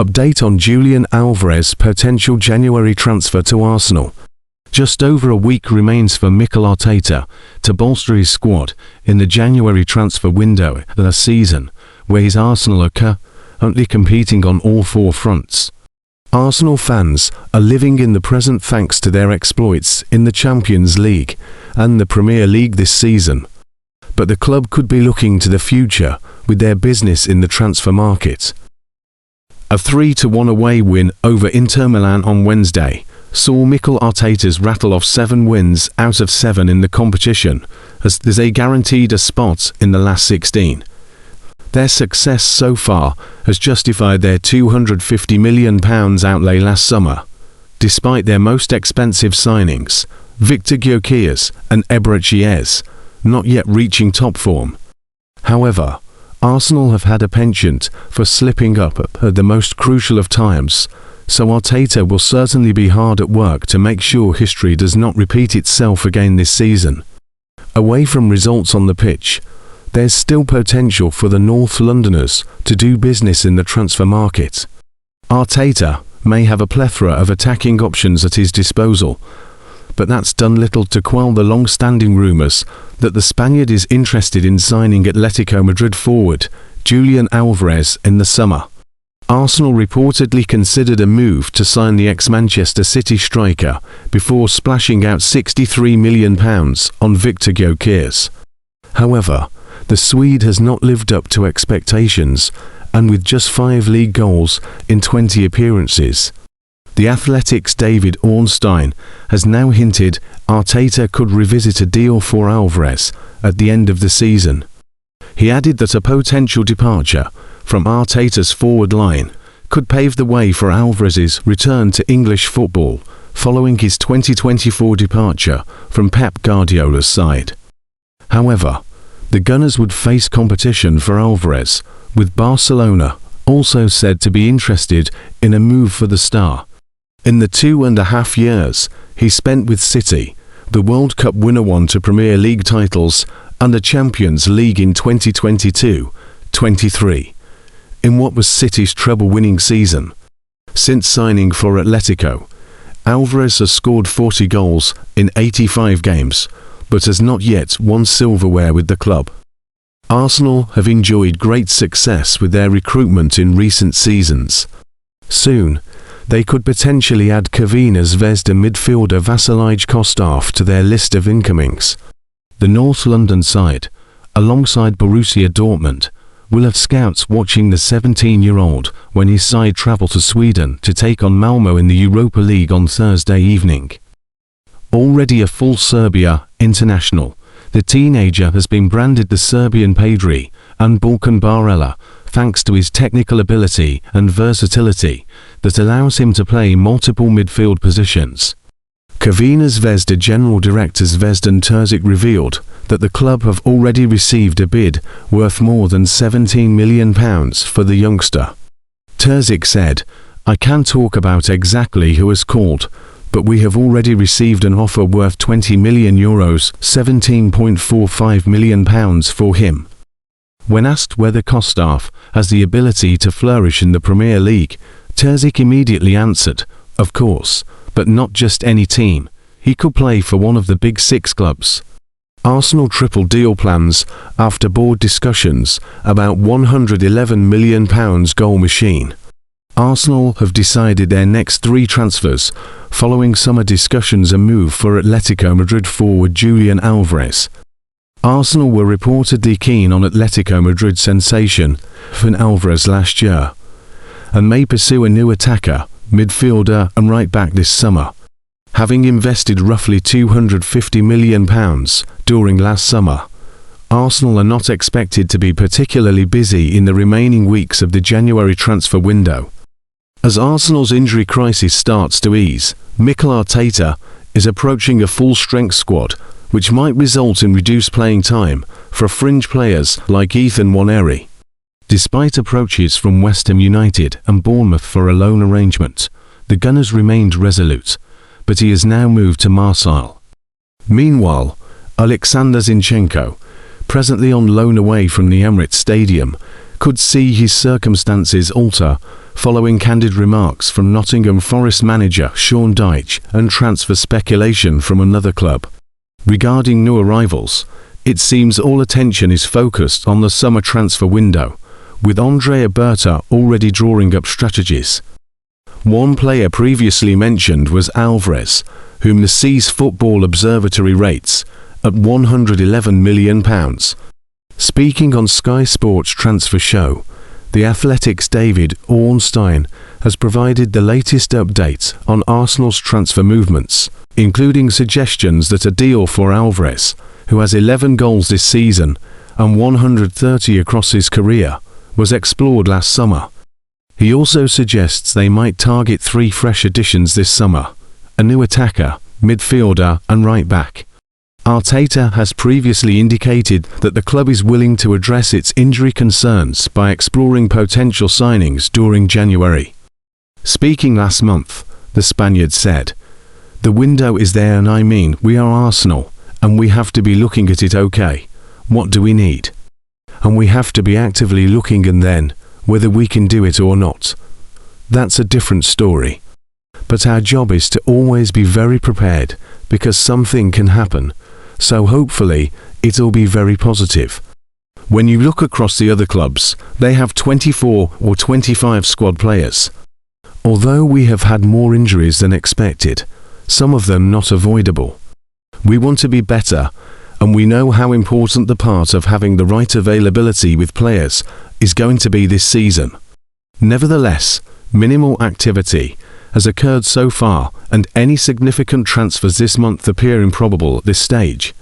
Update on Julian Alvarez potential January transfer to Arsenal. Just over a week remains for Mikel Arteta to bolster his squad in the January transfer window this season, where his Arsenal are currently competing on all four fronts. Arsenal fans are living in the present thanks to their exploits in the Champions League and the Premier League this season. But the club could be looking to the future with their business in the transfer market. A 3-1 away win over Inter Milan on Wednesday saw Mikel Arteta's rattle off 7 wins out of 7 in the competition, as they guaranteed a spot in the last 16. Their success so far has justified their £250 million outlay last summer, despite their most expensive signings, Victor Gyökeres and Eberechi, not yet reaching top form. However, Arsenal have had a penchant for slipping up at the most crucial of times, so Arteta will certainly be hard at work to make sure history does not repeat itself again this season. Away from results on the pitch, there's still potential for the North Londoners to do business in the transfer market. Arteta may have a plethora of attacking options at his disposal, but that's done little to quell the long-standing rumours that the Spaniard is interested in signing Atletico Madrid forward Julian Alvarez in the summer. Arsenal reportedly considered a move to sign the ex-Manchester City striker before splashing out £63 million on Victor Gyökeres. However, the Swede has not lived up to expectations, and with just 5 league goals in 20 appearances. The Athletic's David Ornstein has now hinted Arteta could revisit a deal for Alvarez at the end of the season. He added that a potential departure from Arteta's forward line could pave the way for Alvarez's return to English football following his 2024 departure from Pep Guardiola's side. However, the Gunners would face competition for Alvarez, with Barcelona also said to be interested in a move for the star. In the 2.5 years he spent with City, the World Cup winner won 2 Premier League titles and the Champions League in 2022-23, in what was City's treble-winning season. Since signing for Atletico, Alvarez has scored 40 goals in 85 games, but has not yet won silverware with the club. Arsenal have enjoyed great success with their recruitment in recent seasons. Soon, they could potentially add Crvena Zvezda midfielder Vasilij Kostov to their list of incomings. The North London side, alongside Borussia Dortmund, will have scouts watching the 17-year-old when his side travel to Sweden to take on Malmo in the Europa League on Thursday evening. Already a full Serbia international, the teenager has been branded the Serbian Pedri and Balkan Barella, thanks to his technical ability and versatility that allows him to play multiple midfield positions. Crvena Zvezda General Director Zvezdan Terzic revealed that the club have already received a bid worth more than £17 million for the youngster. Terzic said, "I can't talk about exactly who has called, but we have already received an offer worth €20 million, £17.45 million for him." When asked whether Kostov has the ability to flourish in the Premier League, Terzic immediately answered, "Of course, but not just any team. He could play for one of the big 6 clubs." Arsenal triple deal plans after board discussions about £111 million goal machine. Arsenal have decided their next 3 transfers following summer discussions a move for Atletico Madrid forward Julian Alvarez. Arsenal were reportedly keen on Atletico Madrid sensation Julian Alvarez last year, and may pursue a new attacker, midfielder and right-back this summer. Having invested roughly £250 million during last summer, Arsenal are not expected to be particularly busy in the remaining weeks of the January transfer window. As Arsenal's injury crisis starts to ease, Mikel Arteta is approaching a full-strength squad, which might result in reduced playing time for fringe players like Ethan Nwaneri. Despite approaches from West Ham United and Bournemouth for a loan arrangement, the Gunners remained resolute, but he has now moved to Marseille. Meanwhile, Alexander Zinchenko, presently on loan away from the Emirates Stadium, could see his circumstances alter following candid remarks from Nottingham Forest manager Sean Dyche and transfer speculation from another club. Regarding new arrivals, it seems all attention is focused on the summer transfer window, with Andrea Berta already drawing up strategies. One player previously mentioned was Alvarez, whom the Seas Football Observatory rates at £111 million. Speaking on Sky Sport's transfer show, the Athletic's David Ornstein has provided the latest updates on Arsenal's transfer movements, including suggestions that a deal for Alvarez, who has 11 goals this season and 130 across his career, was explored last summer. He also suggests they might target 3 fresh additions this summer: a new attacker, midfielder and right back. Arteta has previously indicated that the club is willing to address its injury concerns by exploring potential signings during January. Speaking last month, the Spaniard said, "The window is there and I mean, we are Arsenal, and we have to be looking at it okay. What do we need? And we have to be actively looking, and then, whether we can do it or not. That's a different story. But our job is to always be very prepared, because something can happen, so hopefully it'll be very positive." When you look across the other clubs, they have 24 or 25 squad players. Although we have had more injuries than expected, some of them not avoidable. We want to be better, and we know how important the part of having the right availability with players is going to be this season. Nevertheless, minimal activity has occurred so far, and any significant transfers this month appear improbable at this stage.